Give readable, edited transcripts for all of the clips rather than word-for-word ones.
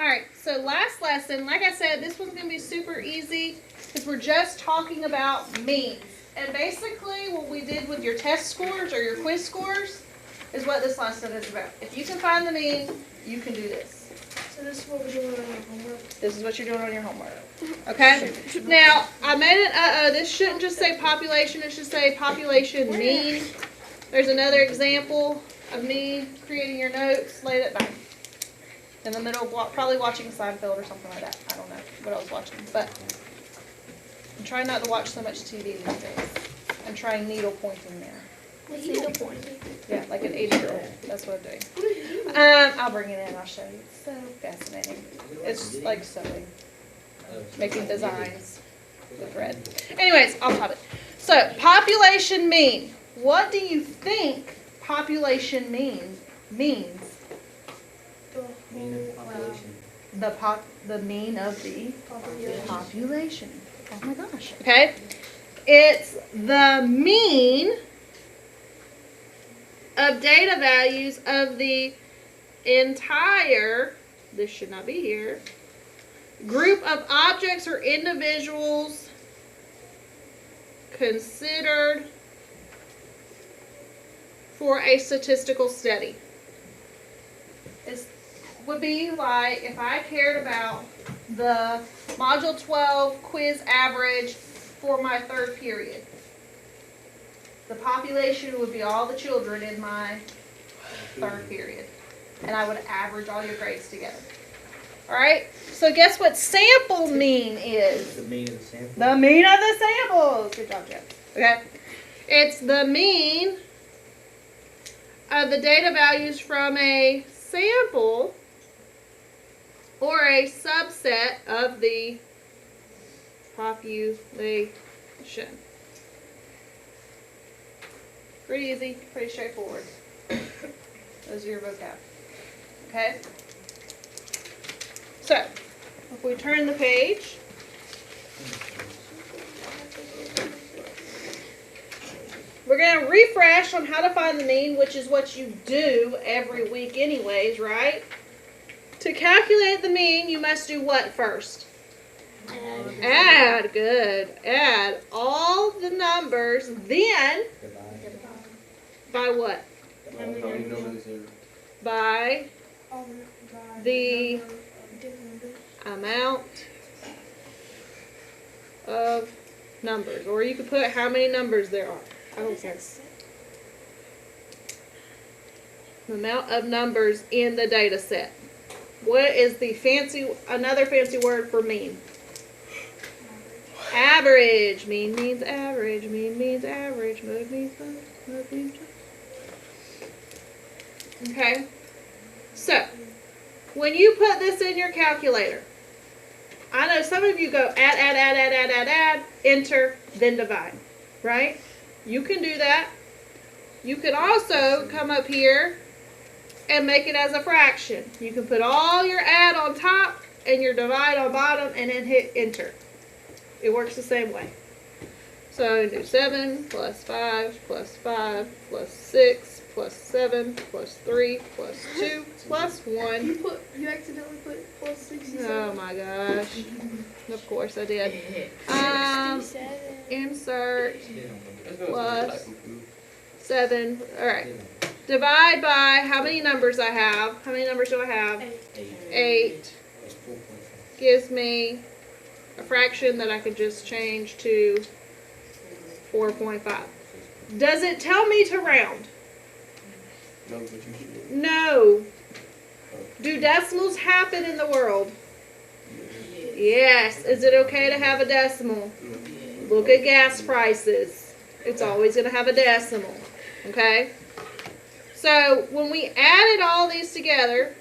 Alright, so last lesson, like I said, this one's going to be super easy because we're just talking about means. And basically what we did with your test scores or your quiz scores is what this lesson is about. If you can find the mean, you can do this. So this is what we're doing on our homework. This is what you're doing on your homework. Okay? Now, I made it, this shouldn't just say population, it should say population mean. There's another example of me creating your notes late at night. In the middle, probably watching Seinfeld or something like that. I don't know what I was watching, but I'm trying not to watch so much TV these days. I'm trying needle pointing now. What's needle pointing? Yeah, like an 80-year-old. That's what I'm doing. I'll bring it in. I'll show you. It's so fascinating. It's like sewing, making designs with thread. Anyways, off topic. So, population mean. What do you think population means? The mean of the population. Oh my gosh. Okay? It's the mean of data values of the entire, this should not be here, group of objects or individuals considered for a statistical study. It would be like if I cared about the Module 12 quiz average for my third period. The population would be all the children in my third period. And I would average all your grades together. Alright? So guess what sample mean is? The mean of the sample. The mean of the samples. Good job, Jeff. Okay? It's the mean of the data values from a sample or a subset of the population. Pretty easy, pretty straightforward. Those are your vocab. Okay? So, if we turn the page, we're going to refresh on how to find the mean, which is what you do every week anyways, right? To calculate the mean, you must do what first? Add, good. Add all the numbers, then by what? By the amount of numbers. Or you could put how many numbers there are. I don't care. The amount of numbers in the data set. What is the another fancy word for mean? Average. Mean means average. Mean means average. Mode means mode. Mode means mode. Okay? So, when you put this in your calculator, I know some of you go add, enter, then divide. Right? You can do that. You can also come up here and make it as a fraction. You can put all your add on top and your divide on bottom and then hit enter. It works the same way. So do 7 plus 5 plus 5 plus 6 plus 7 plus 3 plus 2 plus 1. You accidentally put plus 67. Oh my gosh. Of course I did. 67. Insert plus 7. Alright. Divide by how many numbers I have. How many numbers do I have? 8. Gives me a fraction that I can just change to 4.5. Does it tell me to round? No. Do decimals happen in the world? Yes. Is it okay to have a decimal? Look at gas prices. It's always going to have a decimal. Okay? So, when we added all these together,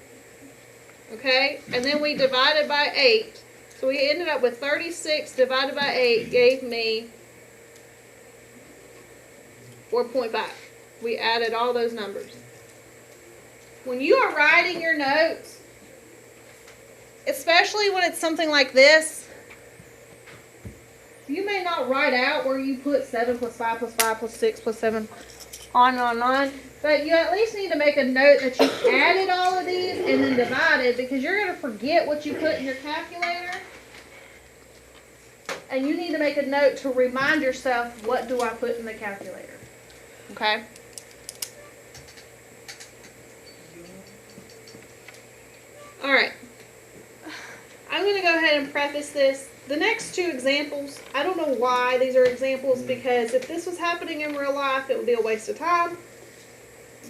okay, and then we divided by 8, so we ended up with 36 divided by 8 gave me 4.5. We added all those numbers. When you are writing your notes, especially when it's something like this, you may not write out where you put 7 plus 5 plus 5 plus 6 plus 7. on. But you at least need to make a note that you added all of these and then divided, because you're going to forget what you put in your calculator. And you need to make a note to remind yourself, what do I put in the calculator? Okay? All right. I'm going to go ahead and preface this. The next two examples, I don't know why these are examples, because if this was happening in real life, it would be a waste of time.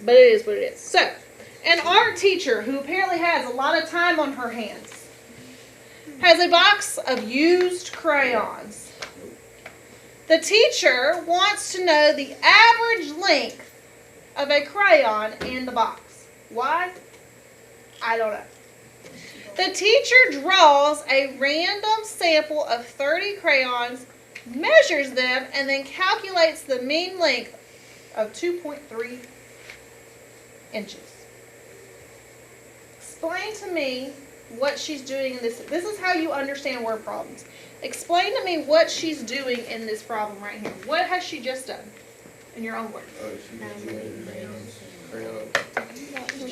But it is what it is. So, an art teacher who apparently has a lot of time on her hands has a box of used crayons. The teacher wants to know the average length of a crayon in the box. Why? I don't know. The teacher draws a random sample of 30 crayons, measures them, and then calculates the mean length of 2.3 inches. Explain to me what she's doing in this. This is how you understand word problems. Explain to me what she's doing in this problem right here. What has she just done? In your own words.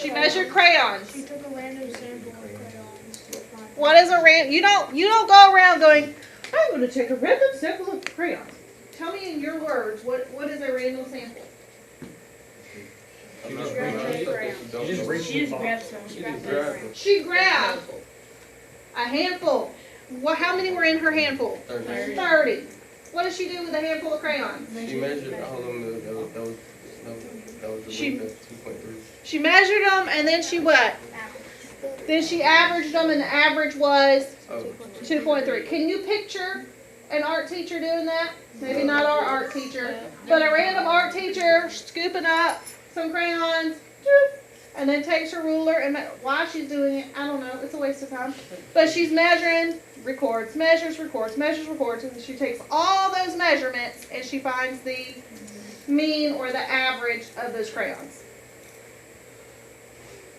She measured crayons. She took a random sample of crayons. What is a random? You don't go around going, I'm going to take a random sample of crayons. Tell me in your words, what is a random sample? She grabbed a handful. Well, how many were in her handful? 30. What did she do with a handful of crayons? She measured all of them. That was the She- length of 2.3. She measured them, and then she what? Then she averaged them, and the average was Oh, 2.3. Can you picture an art teacher doing that? Maybe not our art teacher, but a random art teacher scooping up some crayons, and then takes her ruler, and why she's doing it, I don't know. It's a waste of time. But she's measuring, records, measures, records, measures, records, and she takes all those measurements, and she finds the mean or the average of those crayons.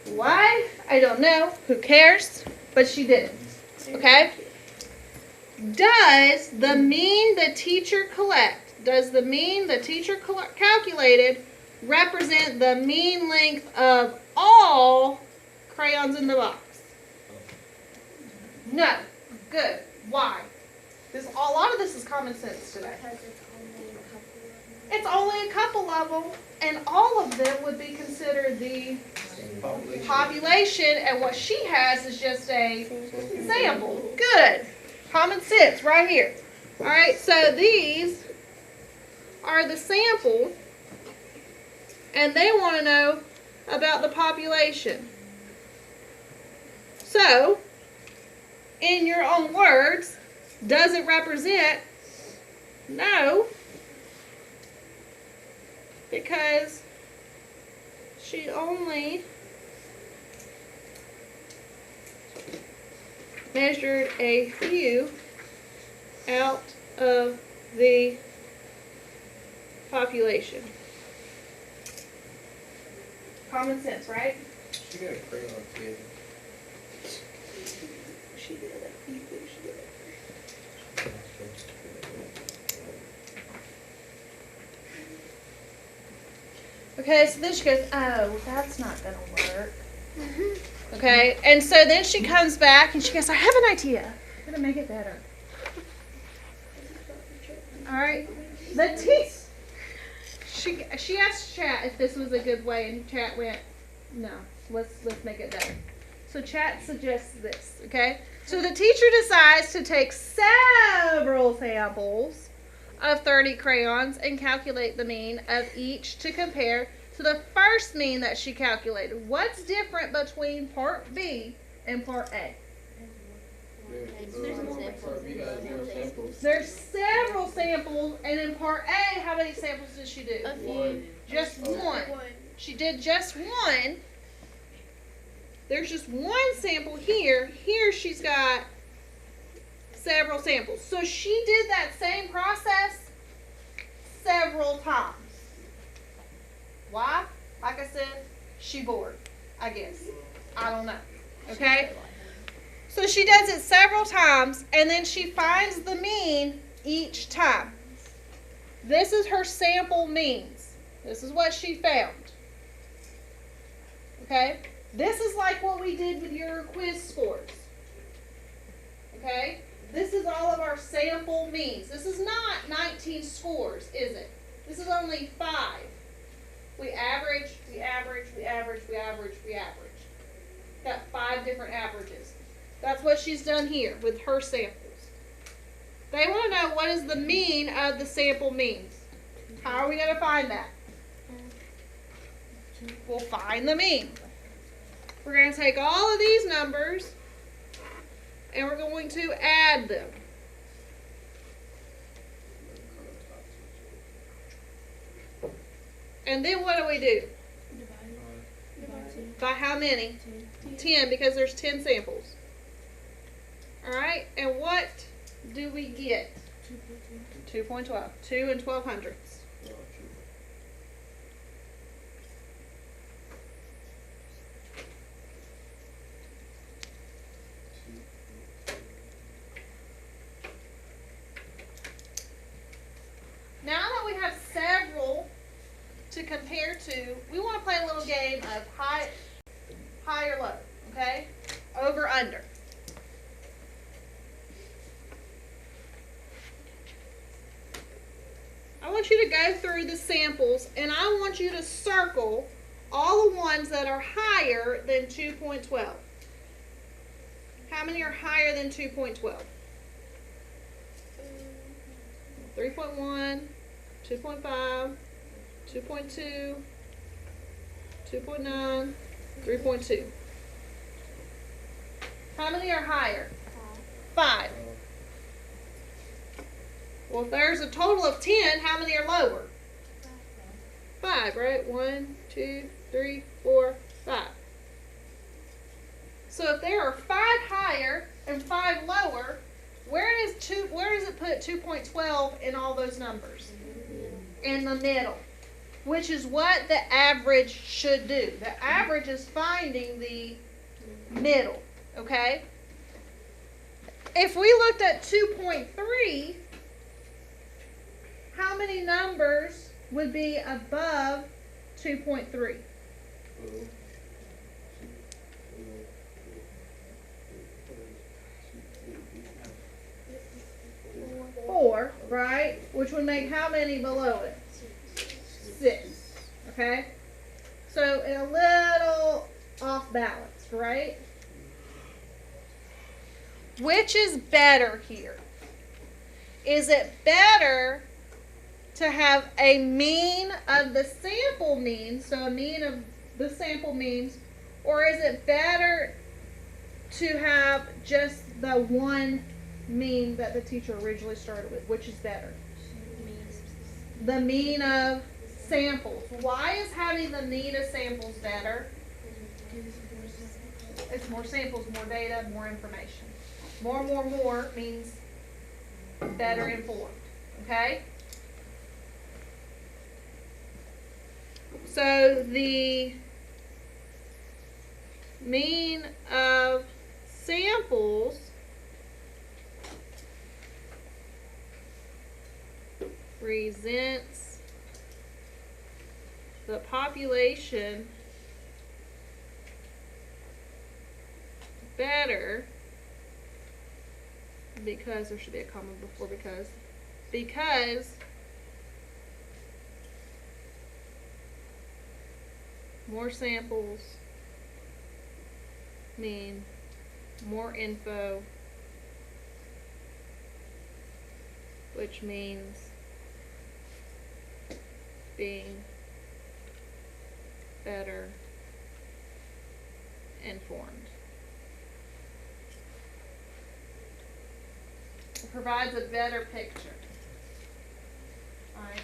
Why? I don't know. Who cares? But she did it. Okay? Does the mean the teacher calculated represent the mean length of all crayons in the box? No. Good. Why? A lot of this is common sense today. It's only a couple of them, and all of them would be considered the population, and what she has is just a sample. Good. Common sense right here. All right, so these are the sample, and they want to know about the population. So, in your own words, does it represent? No. Because she only measured a few out of the population. Common sense, right? she got a crayon kid. She did it. You think she did it? Okay, so then she goes, oh, that's not going to work. Okay, and so then she comes back and she goes, I have an idea. I'm going to make it better. All right, she asked Chat if this was a good way, and Chat went, no, let's make it better. So Chat suggests this, okay? So the teacher decides to take several samples of 30 crayons and calculate the mean of each to compare to the first mean that she calculated. What's different between part B and part A? There's several samples, and in part A, how many samples did she do? A few. Just one. She did just one. There's just one sample here. Here she's got several samples. So she did that same process several times. Why? Like I said, she bored, I guess. I don't know. Okay? So she does it several times, and then she finds the mean each time. This is her sample means. This is what she found. Okay? This is like what we did with your quiz scores. Okay? This is all of our sample means. This is not 19 scores, is it? This is only 5. We average, we average, we average, we average, we average. Got 5 different averages. That's what she's done here with her samples. They want to know what is the mean of the sample means. How are we going to find that? We'll find the mean. We're going to take all of these numbers and we're going to add them. And then what do we do? By how many? 10, because there's 10 samples. Alright, and what do we get? 2.12. 2 and 12 hundredths. Now that we have several to compare to, we want to play a little game of high or low, okay? Over, under. I want you to go through the samples and I want you to circle all the ones that are higher than 2.12. How many are higher than 2.12? 3.1, 2.5, 2.2, 2.9, 3.2. How many are higher? 5. Well, if there's a total of 10, how many are lower? 5, right? 1, 2, 3, 4, 5. So if there are 5 higher and 5 lower, where does it put 2.12 in all those numbers? In the middle, which is what the average should do. The average is finding the middle, okay? If we looked at 2.3, how many numbers would be above 2.3? 4, right? Which would make how many below it? 6. Okay? So a little off balance, right? Which is better here? Is it better to have a mean of the sample means, so a mean of the sample means, or is it better to have just the one mean that the teacher originally started with? Which is better? The mean of samples. Why is having the mean of samples better? It's more samples, more data, more information. More means better informed. Okay? So the mean of samples presents the population better, because there should be a comma before because more samples mean more info, which means being better informed. It provides a better picture. All right.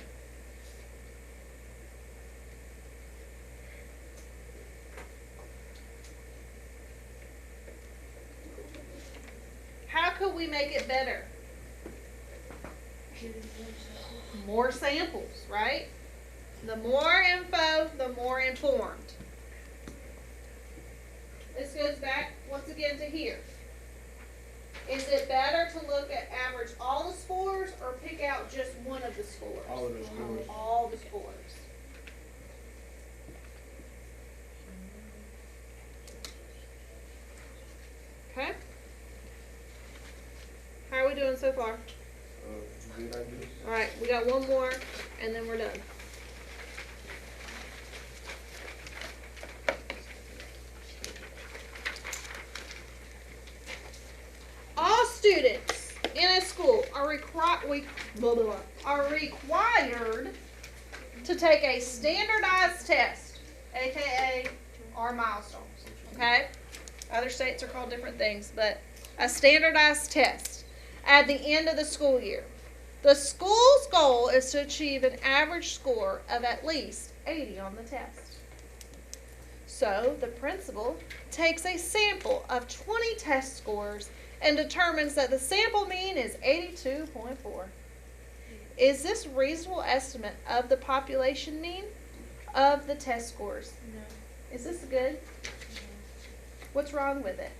How could we make it better? More samples, right? The more info, the more informed. This goes back once again to here. Is it better to look at average all the scores or pick out just one of the scores? All of the scores. All the scores. doing so far? Good ideas. All right, we got one more, and then we're done. All students in a school are required to take a standardized test, aka our milestones. Okay? Other states are called different things, but a standardized test at the end of the school year. The school's goal is to achieve an average score of at least 80 on the test. So the principal takes a sample of 20 test scores and determines that the sample mean is 82.4. Is this a reasonable estimate of the population mean of the test scores? No. Is this good? What's wrong with it?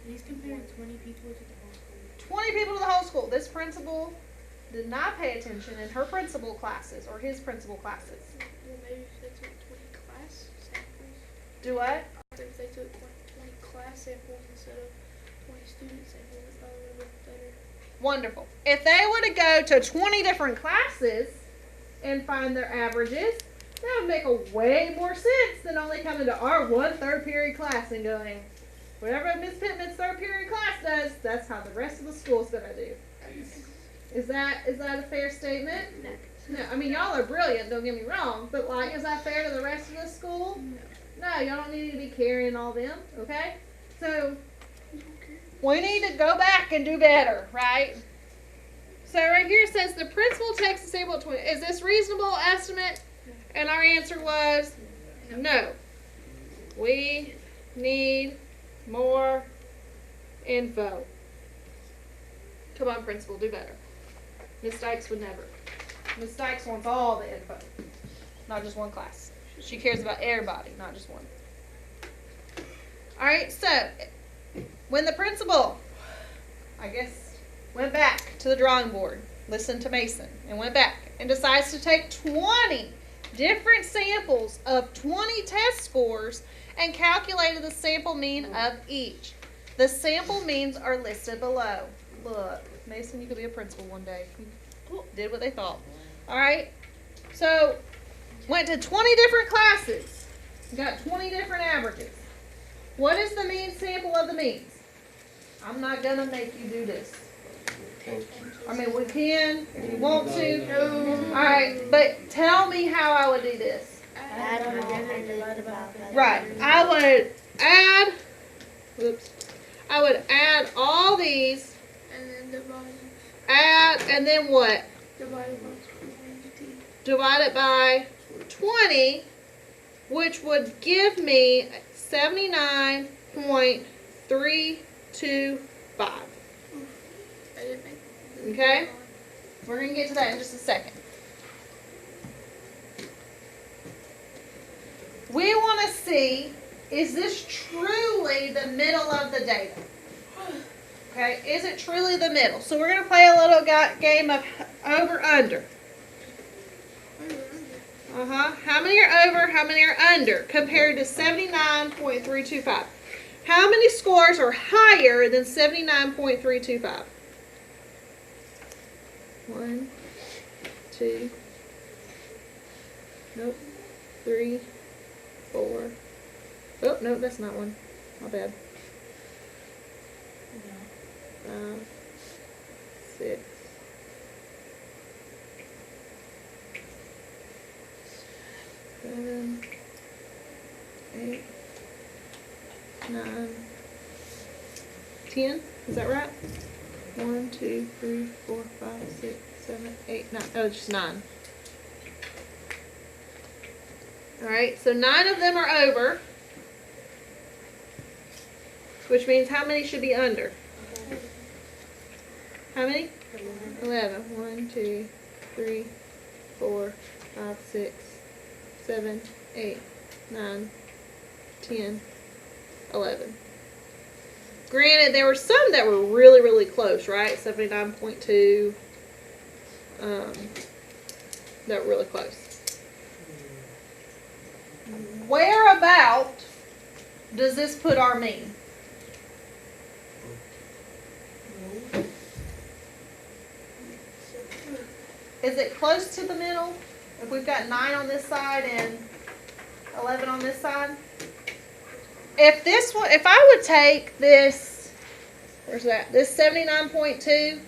He's comparing 20 people to the whole school. 20 people to the whole school. This principal did not pay attention in her principal classes or his principal classes. Well, maybe if they took 20 class samples. Do what? If they took 20 class samples instead of 20 student samples, it probably would have been better. Wonderful. If they were to go to 20 different classes and find their averages, that would make a way more sense than only coming to our one third period class and going, whatever Miss Pittman's third period class does, that's how the rest of the school's going to do. Is that a fair statement? No. I mean, y'all are brilliant, don't get me wrong, but like, is that fair to the rest of the school? No, y'all don't need to be carrying all them, okay? So, we need to go back and do better, right? So right here it says the principal takes a sample of 20. Is this reasonable estimate? And our answer was no. We need more info. Come on, principal, do better. Miss Dykes would never. Miss Dykes wants all the info, not just one class. She cares about everybody, not just one. All right, so when the principal, I guess, went back to the drawing board, listened to Mason, and went back and decides to take 20 different samples of 20 test scores and calculated the sample mean of each. The sample means are listed below. Look, Mason, you could be a principal one day. You did what they thought. All right, so went to 20 different classes, got 20 different averages. What is the mean sample of the means? I'm not gonna make you do this. I mean, we can if you want to. All right, but tell me how I would do this. Add them all and divide about that. Right, I would add. Whoops. I would add all these. And then divide And then what? by 20. Divide it by 20, which would give me 79.325. I didn't make Okay? We're going to get to that in just a second. We want to see, is this truly the middle of the data? Okay, is it truly the middle? So we're going to play a little game of over-under. How many are over, how many are under, compared to 79.325? How many scores are higher than 79.325? 1, 2, nope, 3, 4. Oh, no, that's not one. My bad. 5, 6. 7, 8, 9, 10. Is that right? 1, 2, 3, 4, 5, 6, 7, 8, 9. Oh, it's just 9. Alright, so 9 of them are over. Which means how many should be under? How many? 11. 1, 2, 3, 4, 5, 6, 7, 8, 9, 10, 11. Granted, there were some that were really, really close, right? 79.2. That were really close. Where about does this put our mean? Is it close to the middle? If we've got 9 on this side and 11 on this side? If this one, if I would take this, where's that? This 79.2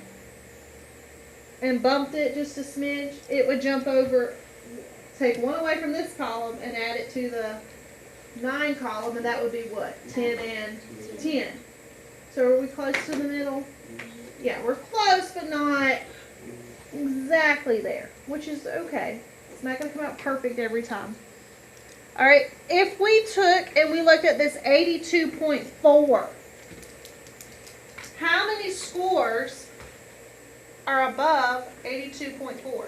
and bumped it just a smidge, it would jump over, take 1 away from this column and add it to the 9 column, and that would be what? 10 and 10. So are we close to the middle? Yeah, we're close, but not exactly there, which is okay. It's not going to come out perfect every time. All right, if we took and we looked at this 82.4, how many scores are above 82.4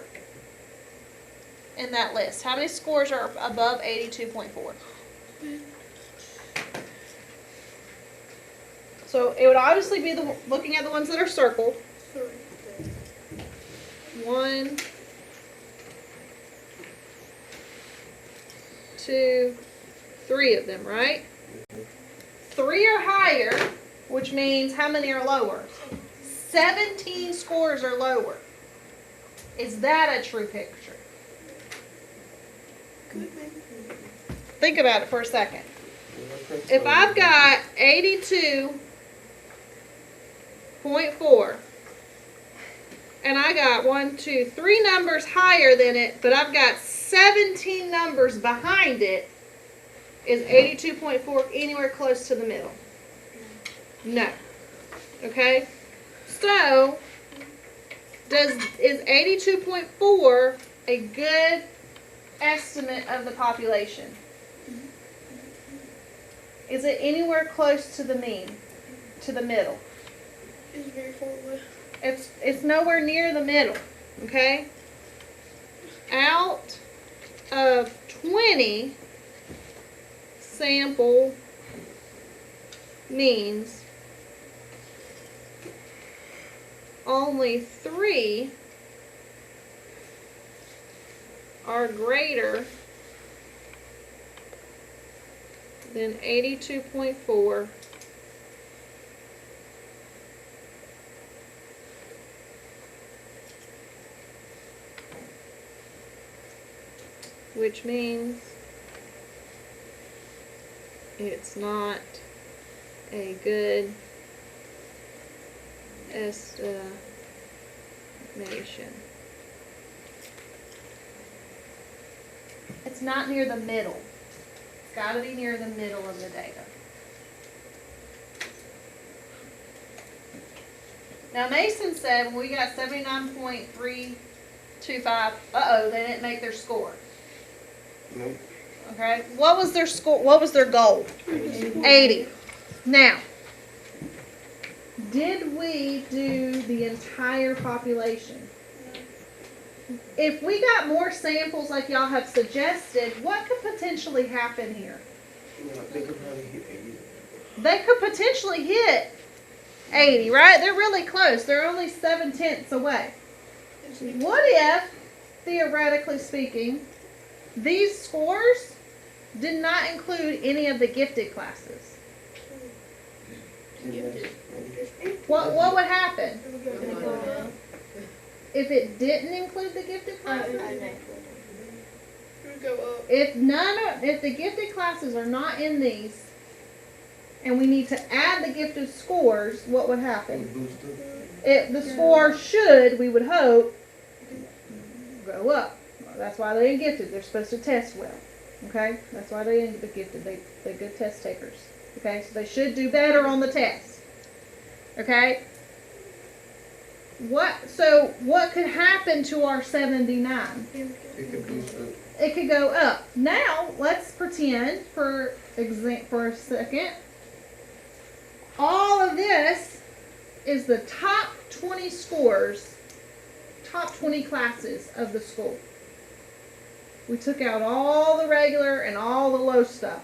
in that list? How many scores are above 82.4? So it would obviously be looking at the ones that are circled. 1, 2, 3 of them, right? 3 are higher, which means how many are lower? 17 scores are lower. Is that a true picture? Think about it for a second. If I've got 82.4 and I got 1, 2, 3 numbers higher than it, but I've got 17 numbers behind it, is 82.4 anywhere close to the middle? No. Okay? So, is 82.4 a good estimate of the population? Is it anywhere close to the mean, to the middle? It's very far away. It's nowhere near the middle, okay? Out of 20 sample means only 3 are greater than 82.4 . Which means it's not a good estimation. It's not near the middle. It's got to be near the middle of the data. Now Mason said when we got 79.325, they didn't make their score. Nope. Okay, what was their score? What was their goal? 80. Now, did we do the entire population? If we got more samples like y'all have suggested, what could potentially happen here? They could probably hit 80. They could potentially hit 80, right? They're really close. They're only 7/10 away. What if, theoretically speaking, these scores did not include any of the gifted classes? What would happen if it didn't include the gifted classes? It would go up. If the gifted classes are not in these, and we need to add the gifted scores, what would happen? The score should, we would hope, go up. That's why they're gifted. They're supposed to test well. Okay? That's why they're gifted. They're good test takers. Okay? So they should do better on the test. Okay? What could happen to our 79? It could boost up. It could go up. Now, let's pretend for a second. All of this is the top 20 scores, top 20 classes of the school. We took out all the regular and all the low stuff.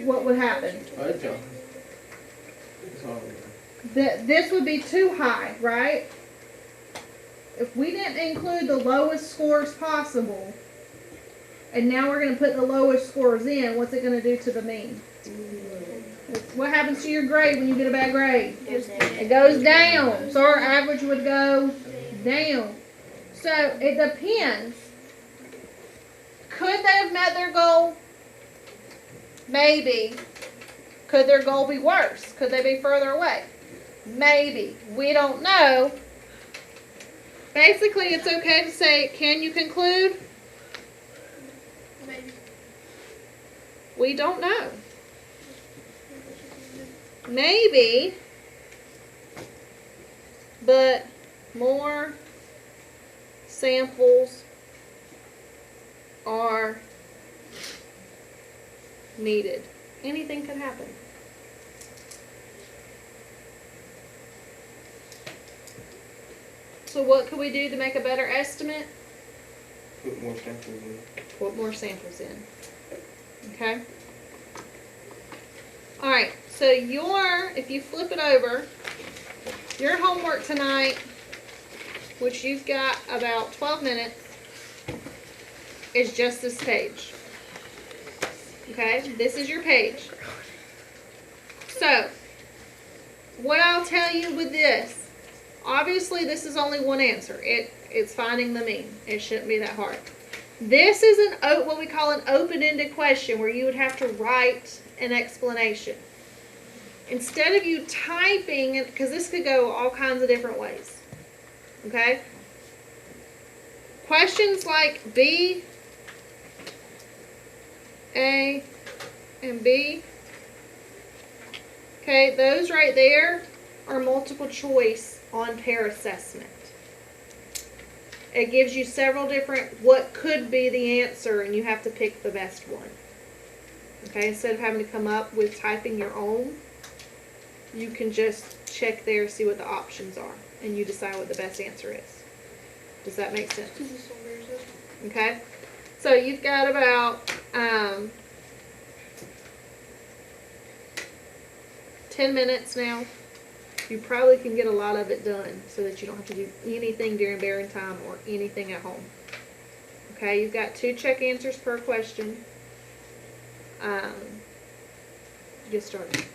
What would happen? Alright, John. It's all right. This would be too high, right? If we didn't include the lowest scores possible, and now we're going to put the lowest scores in, what's it going to do to the mean? What happens to your grade when you get a bad grade? It goes down. So our average would go down. So it depends. Could they have met their goal? Maybe. Could their goal be worse? Could they be further away? Maybe. We don't know. Basically, it's okay to say, can you conclude? Maybe. We don't know. Maybe, but more samples are needed. Anything could happen. So what could we do to make a better estimate? Put more samples in. Put more samples in. Okay? Alright, so if you flip it over, your homework tonight, which you've got about 12 minutes, is just this page. Okay? This is your page. So, what I'll tell you with this, obviously this is only one answer. It's finding the mean. It shouldn't be that hard. This is what we call an open-ended question where you would have to write an explanation. Instead of you typing, because this could go all kinds of different ways. Okay? Questions like B, A, and B. Okay, those right there are multiple choice on pair assessment. It gives you several different what could be the answer, and you have to pick the best one. Okay, instead of having to come up with typing your own, you can just check there, see what the options are, and you decide what the best answer is. Does that make sense? Okay, so you've got about 10 minutes now. You probably can get a lot of it done so that you don't have to do anything during bearing time or anything at home. Okay, you've got 2 check answers per question. Get started.